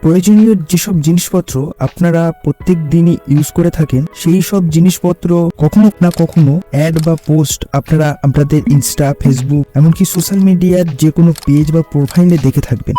প্রয়োজনীয় যেসব জিনিসপত্র আপনারা প্রত্যেক দিনই ইউজ করে থাকেন, সেই সব জিনিসপত্র কখনো না কখনো অ্যাড বা পোস্ট আপনারা আপনাদের ইনস্টা, ফেসবুক, এমনকি সোশ্যাল মিডিয়ার যে কোনো পেজ বা প্রোফাইলে দেখে থাকবেন।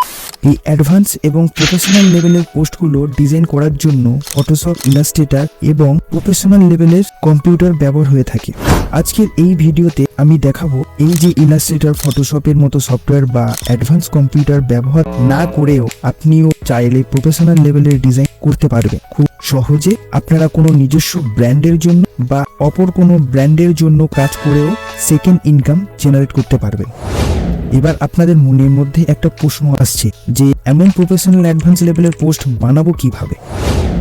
এই অ্যাডভান্স এবং প্রফেশনাল লেভেলের পোস্টগুলো ডিজাইন করার জন্য ফটোশপ, ইলাস্ট্রেটর এবং প্রফেশনাল লেভেলের কম্পিউটার ব্যবহার হয়ে থাকে। আজকের এই ভিডিওতে আমি দেখাবো এই যে ইলাস্ট্রেটর, ফটোশপের মতো সফটওয়্যার বা অ্যাডভান্স কম্পিউটার ব্যবহার না করেও আপনিও চাইলে প্রফেশনাল লেভেলের ডিজাইন করতে পারবেন খুব সহজে। আপনারা কোনো নিজস্ব ব্র্যান্ডের জন্য বা অপর কোনো ব্র্যান্ডের জন্য কাজ করেও সেকেন্ড ইনকাম জেনারেট করতে পারবেন। এবার আপনাদের মনের মধ্যে একটা প্রশ্ন আসছে যে এমন প্রফেশনাল অ্যাডভান্স লেভেলের পোস্ট বানাবো কিভাবে।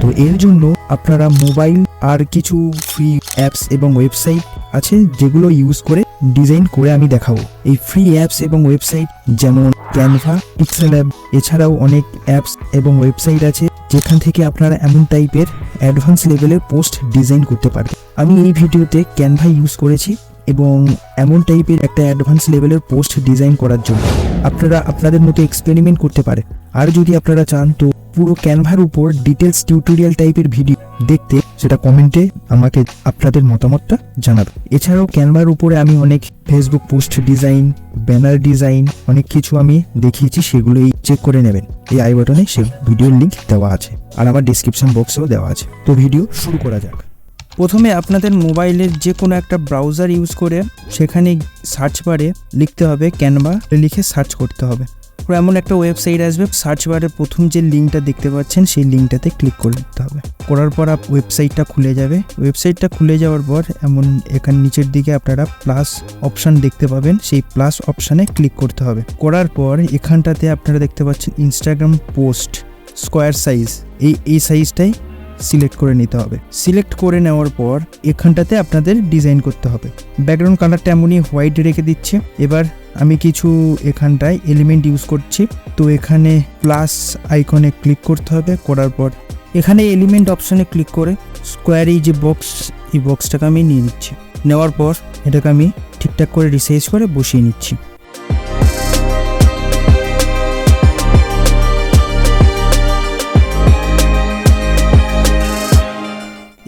তো এর জন্য আপনারা মোবাইল আর কিছু ফ্রি অ্যাপস এবং ওয়েবসাইট আছে যেগুলো ইউজ করে ডিজাইন করে আমি দেখাবো। এই ফ্রি অ্যাপস এবং ওয়েবসাইট যেমন ক্যানভা, পিক্সেল অ্যাপ, এছাড়াও অনেক অ্যাপস এবং ওয়েবসাইট আছে যেখান থেকে আপনারা এমন টাইপের অ্যাডভান্স লেভেলের পোস্ট ডিজাইন করতে পারবেন। আমি এই ভিডিওতে ক্যানভা ইউজ করেছি এবং এমন টাইপের একটা অ্যাডভান্স লেভেলের পোস্ট ডিজাইন করার জন্য আপনারা আপনাদের মতো এক্সপেরিমেন্ট করতে পারেন। আর যদি আপনারা চান তো পুরো ক্যানভার উপর ডিটেলস টিউটোরিয়াল টাইপের ভিডিও দেখতে সেটা কমেন্টে আমাকে আপনাদের মতামতটা জানাবেন। এছাড়াও ক্যানভার উপরে আমি অনেক Facebook post design, banner design অনেক কিছু আমি দেখিয়েছি, সেগুলোই চেক করে নেবেন। এই আই বাটনে সে ভিডিওর লিঙ্ক দেওয়া আছে আর আমার ডিসক্রিপশন বক্সেও দেওয়া আছে। তো ভিডিও শুরু করা যাক। প্রথমে আপনাদের মোবাইলের যে কোনো একটা ব্রাউজার ইউজ করে সেখানে সার্চ বারে লিখতে হবে ক্যানভা, লিখে সার্চ করতে হবে। এমন একটা ওয়েবসাইট আসবে, সার্চ বারের প্রথম যে লিঙ্কটা দেখতে পাচ্ছেন সেই লিঙ্কটাতে ক্লিক করে দিতে হবে। করার পর ওয়েবসাইটটা খুলে যাবে। ওয়েবসাইটটা খুলে যাওয়ার পর এমন এখানে নিচের দিকে আপনারা প্লাস অপশান দেখতে পাবেন, সেই প্লাস অপশানে ক্লিক করতে হবে। করার পর এখানটাতে আপনারা দেখতে পাচ্ছেন ইনস্টাগ্রাম পোস্ট স্কোয়ার সাইজ, এই সাইজটাই সিলেক্ট করে নিতে হবে। সিলেক্ট করে নেওয়ার পর এখানটাতে আপনাদের ডিজাইন করতে হবে। ব্যাকগ্রাউন্ড কালারটা এমনই হোয়াইট রেখে দিচ্ছে। এবার আমি কিছু এখানটায় এলিমেন্ট ইউজ করছি, তো এখানে প্লাস আইকনে ক্লিক করতে হবে। করার পর এখানে এলিমেন্ট অপশানে ক্লিক করে স্কোয়ার এই যে বক্স, এই বক্সটাকে আমি নিয়ে নিচ্ছি। নেওয়ার পর এটাকে আমি ঠিকঠাক করে রিসাইজ করে বসিয়ে নিচ্ছি।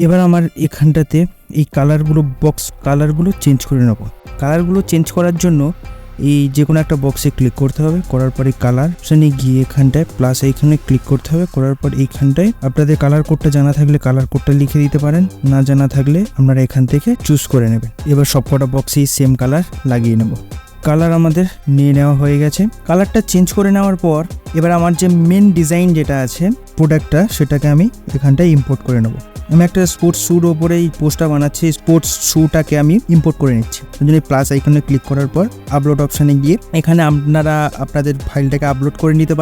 এবার আমার এখানটাতে এই কালারগুলো, বক্স কালারগুলো চেঞ্জ করে নেব। কালারগুলো চেঞ্জ করার জন্য এই যে কোনো একটা বক্সে ক্লিক করতে হবে। করার পর এই কালার অপশানে গিয়ে এখানটায় প্লাস এইখানে ক্লিক করতে হবে। করার পর এইখানটায় আপনাদের কালার কোডটা জানা থাকলে কালার কোডটা লিখে দিতে পারেন, না জানা থাকলে আপনারা এখান থেকে চুজ করে নেবেন। এবার সবকটা বক্সেই সেম কালার লাগিয়ে নেব। কালার আমাদের নিয়ে নেওয়া হয়ে গেছে। কালারটা চেঞ্জ করে নেওয়ার পর এবার আমার যে মেন ডিজাইন যেটা আছে প্রোডাক্টটা, সেটাকে আমি এখানটায় ইম্পোর্ট করে নেব। আমি একটা স্পোর্টস শ্যুর ওপরে এই পোস্টটা বানাচ্ছি, স্পোর্টস শ্যুটাকে আমি ইম্পোর্ট করে নিচ্ছি। ওই জন্য প্লাস আইকনে ক্লিক করার পর আপলোড অপশানে গিয়ে এখানে আপনারা আপনাদের ফাইলটাকে আপলোড করে নিতে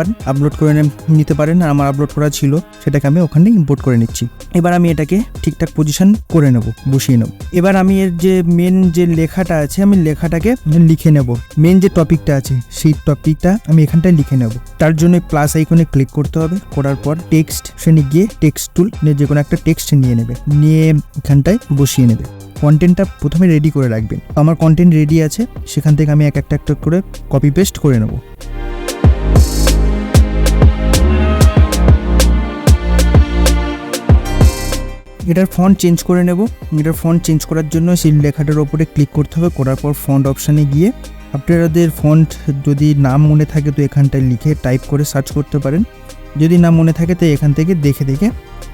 পারেন। আর আমার আপলোড করা ছিল, সেটাকে আমি ওখানে ইম্পোর্ট করে নিচ্ছি। এবার আমি এটাকে ঠিকঠাক পজিশন করে নেব, বসিয়ে নেব। এবার আমি এর যে মেন যে লেখাটা আছে, আমি লেখাটাকে লিখে নেব। মেন যে টপিকটা আছে সেই টপিকটা আমি এখানটায় লিখে নেব। তার জন্য প্লাস আইকনে ক্লিক করতে হবে। করার পর টেক্সট শ্রেণী গিয়ে টেক্সট টুল নিয়ে যে কোনো একটা টেক্সট নিয়ে নেবে, নিয়ে এখানটায় বসিয়ে নেবে। কন্টেন্টটা প্রথমে রেডি করে রাখবেন। আমার কন্টেন্ট রেডি আছে, সেখান থেকে আমি একটা করে কপি পেস্ট করে নেব। এটার ফন্ট চেঞ্জ করে নেব। এটার ফন্ট চেঞ্জ করার জন্য সেই লেখাটার ওপরে ক্লিক করতে হবে। করার পর ফন্ট অপশানে গিয়ে আপনাদের ফন্ট যদি নাম মনে থাকে তো এখানটায় লিখে টাইপ করে সার্চ করতে পারেন। যদি না মনে থাকে তো এখান থেকে দেখে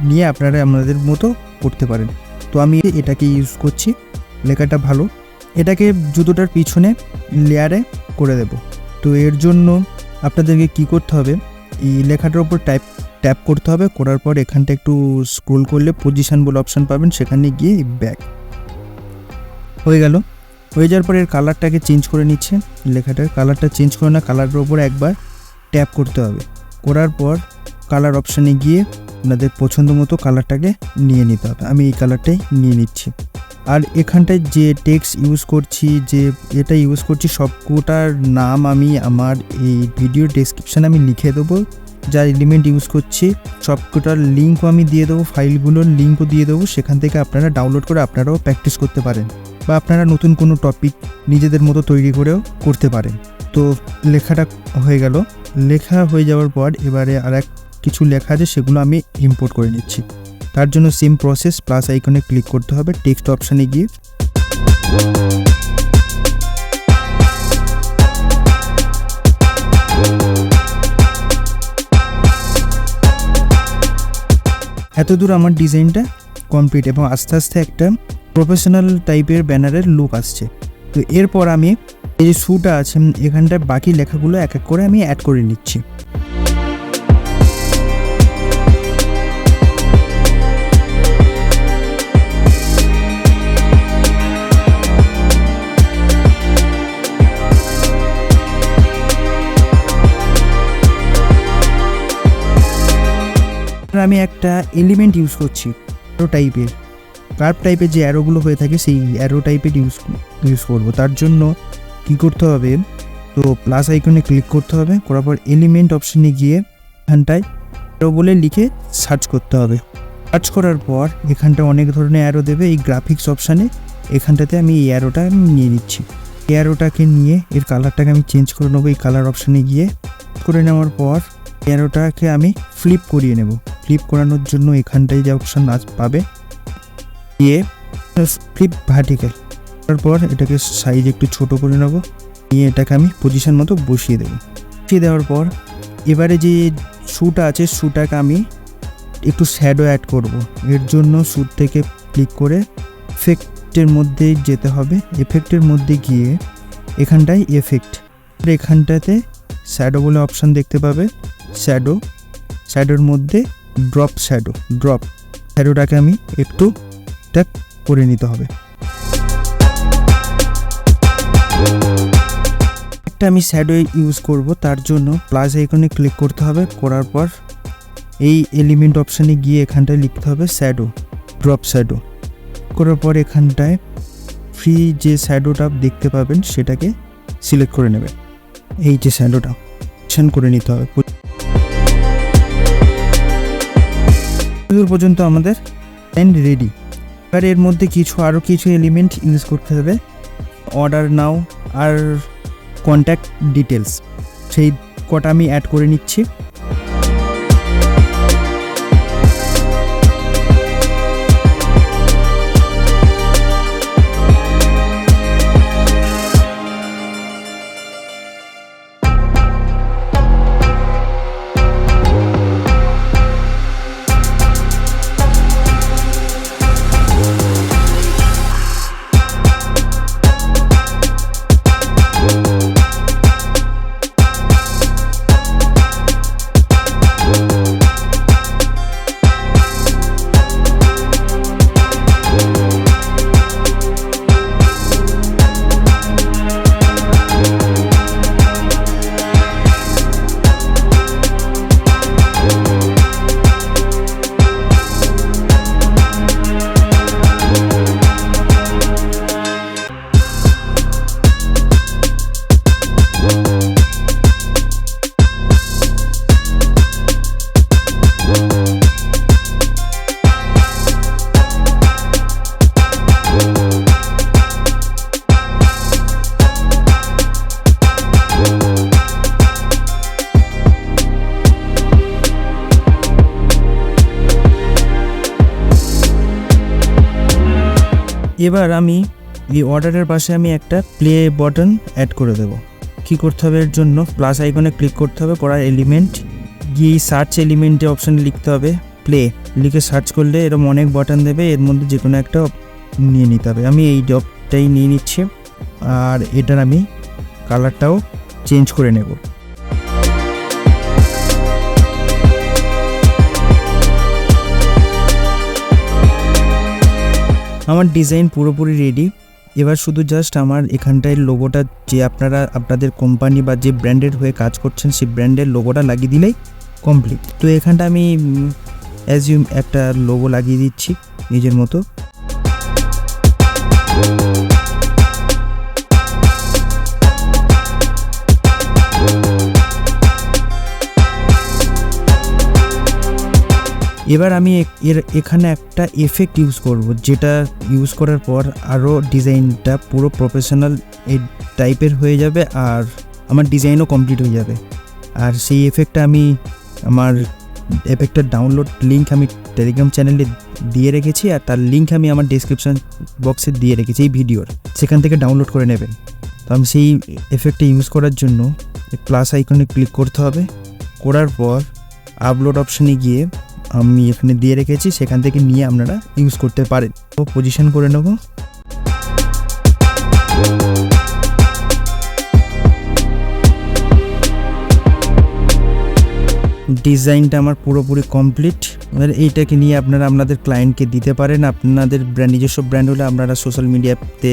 নিয়ে আপনারা আপনাদের মতো করতে পারেন। তো আমি এটাকে ইউজ করছি, লেখাটা ভালো। এটাকে জুতোটার পিছনে লেয়ারে করে দেব। তো এর জন্য আপনাদেরকে কি করতে হবে, এই লেখাটার উপর ট্যাপ করতে হবে। করার পর এখানটা একটু স্ক্রোল করলে পজিশন বলে অপশান পাবেন, সেখানে গিয়ে ব্যাক হয়ে গেল। হয়ে যাওয়ার পর এর কালারটাকে চেঞ্জ করে নিচ্ছে। লেখাটার কালারটা চেঞ্জ করে না, কালারের ওপর একবার ট্যাপ করতে হবে। করার পর কালার অপশানে গিয়ে আপনাদের পছন্দ মতো কালারটাকে নিয়ে নিতে হবে। আমি এই কালারটাই নিয়ে নিচ্ছি। আর এখানটায় যে টেক্সট ইউজ করছি, যে এটা ইউজ করছি, সবকটার নাম আমি আমার এই ভিডিও ডেসক্রিপশানে আমি লিখে দেবো। যা এলিমেন্ট ইউজ করছি সবকটার লিঙ্কও আমি দিয়ে দেবো, ফাইলগুলোর লিঙ্কও দিয়ে দেবো। সেখান থেকে আপনারা ডাউনলোড করে আপনারাও প্র্যাকটিস করতে পারেন, বা আপনারা নতুন কোনো টপিক নিজেদের মতো তৈরি করেও করতে পারেন। তো লেখাটা হয়ে গেল। লেখা হয়ে যাওয়ার পর এবারে আর কিছু লেখা আছে সেগুলো আমি ইম্পোর্ট করে নিচ্ছি। তার জন্য সেম প্রসেস, প্লাস আইকনে ক্লিক করতে হবে, টেক্সট অপশানে গিয়ে এতদূর আমার ডিজাইনটা কমপ্লিট এবং আস্তে আস্তে একটা প্রফেশনাল টাইপের ব্যানারের লুক আসছে। তো এরপর আমি এই যে শুটা আছে এখানটায় বাকি লেখাগুলো এক এক করে আমি অ্যাড করে নিচ্ছি। আমি একটা এলিমেন্ট ইউজ করছি অ্যারো টাইপের, কার্ভ টাইপের যে অ্যারোগুলো হয়ে থাকে সেই অ্যারো টাইপের ইউজ করব। তার জন্য কি করতে হবে, তো প্লাস আইকনে ক্লিক করতে হবে, করার পর এলিমেন্ট অপশানে গিয়ে এখানটায় অ্যারো বলে লিখে সার্চ করতে হবে। সার্চ করার পর এখানটায় অনেক ধরনের অ্যারো দেবে, এই গ্রাফিক্স অপশানে এখানটাতে আমি এই অ্যারোটা নিয়ে নিচ্ছি। এই অ্যারোটাকে নিয়ে এর কালারটাকে আমি চেঞ্জ করে নেবো। এই কালার অপশানে গিয়ে করে নেওয়ার পর অ্যারোটাকে আমি ফ্লিপ করিয়ে নেব। ফ্লিপ করানোর জন্য এখানটায় যে অপশান পাবে দিয়ে ফ্লিপ ভার্টিক্যাল, তারপর এটাকে সাইজ একটু ছোট করে নেব, নিয়ে এটাকে আমি পজিশন মতো বসিয়ে দেবো। বসিয়ে দেওয়ার পর এবারে যে শুটা আছে শুটাকে আমি একটু শ্যাডো অ্যাড করব। এর জন্য শুট থেকে ক্লিক করে এফেক্টের মধ্যে যেতে হবে। এফেক্টের মধ্যে গিয়ে এখানটায় এফেক্ট, এখানটাতে শ্যাডো বলে অপশান দেখতে পাবে। শ্যাডোর মধ্যে ড্রপ শ্যাডোটাকে আমি একটু ট্যাপ করে নিতে হবে। একটা আমি শ্যাডো ইউজ করব, তার জন্য প্লাস আইকনে ক্লিক করতে হবে, করার পর এই এলিমেন্ট অপশানে গিয়ে এখানটায় লিখতে হবে শ্যাডো, ড্রপ শ্যাডো। করার পর এখানটায় ফ্রি যে শ্যাডোটা দেখতে পাবেন সেটাকে সিলেক্ট করে নেবেন। এই যে শ্যাডোটা করে নিতে হবে। দূর পর্যন্ত আমাদের এন্ড রেডি। এবার এর মধ্যে আরও কিছু এলিমেন্ট ইউজ করতে হবে, অর্ডার নাও আর কন্ট্যাক্ট ডিটেলস, সেই কটা আমি অ্যাড করে নিচ্ছি। এবার আমি এই অর্ডারের পাশে আমি একটা প্লে বাটন অ্যাড করে দেব। কি করতে হবে, এর জন্য প্লাস আইকনে ক্লিক করতে হবে, করার এলিমেন্ট গিয়ে সার্চ এলিমেন্টে অপশানে লিখতে হবে প্লে, লিখে সার্চ করলে এরকম অনেক বাটন দেবে, এর মধ্যে যে কোনো একটা নিয়ে নিতে হবে। আমি এই জবটাই নিয়ে নিচ্ছি আর এটার আমি কালারটাও চেঞ্জ করে নেব। আমার ডিজাইন পুরোপুরি রেডি। এবার শুধু জাস্ট আমার এখানটায় লোগোটা, যে আপনারা আপনাদের কোম্পানি বা যে ব্র্যান্ডের হয়ে কাজ করছেন সেই ব্র্যান্ডের লোগোটা লাগিয়ে দিলেই কমপ্লিট। তো এখানটা আমি অ্যাজিউম একটা লোগো লাগিয়ে দিচ্ছি নিজের মতো। এবার আমি এখানে একটা এফেক্ট ইউজ করব, যেটা ইউজ করার পর আরও ডিজাইনটা পুরো প্রফেশনাল এই টাইপের হয়ে যাবে আর আমার ডিজাইনও কমপ্লিট হয়ে যাবে। আর সেই এফেক্টটা আমি আমার এফেক্টের ডাউনলোড লিঙ্ক আমি টেলিগ্রাম চ্যানেলে দিয়ে রেখেছি, আর তার লিঙ্ক আমি আমার ডেসক্রিপশন বক্সে দিয়ে রেখেছি এই ভিডিওর, সেখান থেকে ডাউনলোড করে নেবেন। তো আমি সেই এফেক্টটা ইউজ করার জন্য প্লাস আইকনে ক্লিক করতে হবে, করার পর আপলোড অপশানে গিয়ে আমি এখানে দিয়ে রেখেছি, সেখান থেকে নিয়ে আপনারা ইউজ করতে পারেন। তো পজিশন করে নেব। ডিজাইনটা আমার পুরোপুরি কমপ্লিট। এবার এইটাকে নিয়ে আপনারা আপনাদের ক্লায়েন্টকে দিতে পারেন, আপনাদের নিজস্ব ব্র্যান্ড হলে আপনারা সোশ্যাল মিডিয়াতে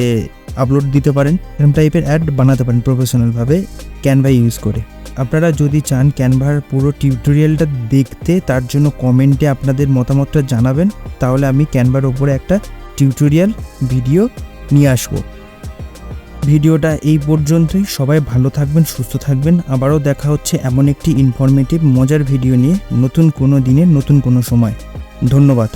আপলোড দিতে পারেন, এরকম টাইপের অ্যাড বানাতে পারেন প্রফেশনালভাবে ক্যানভা ইউজ করে। আপনারা যদি চান ক্যানভার পুরো টিউটোরিয়ালটা দেখতে, তার জন্য কমেন্টে আপনাদের মতামতটা জানাবেন, তাহলে আমি ক্যানভার ওপরে একটা টিউটোরিয়াল ভিডিও নিয়ে আসবো। ভিডিওটা এই পর্যন্তই। সবাই ভালো থাকবেন, সুস্থ থাকবেন। আবারও দেখা হচ্ছে এমন একটি ইনফরমেটিভ মজার ভিডিও নিয়ে নতুন কোনো দিনে নতুন কোনো সময়। ধন্যবাদ।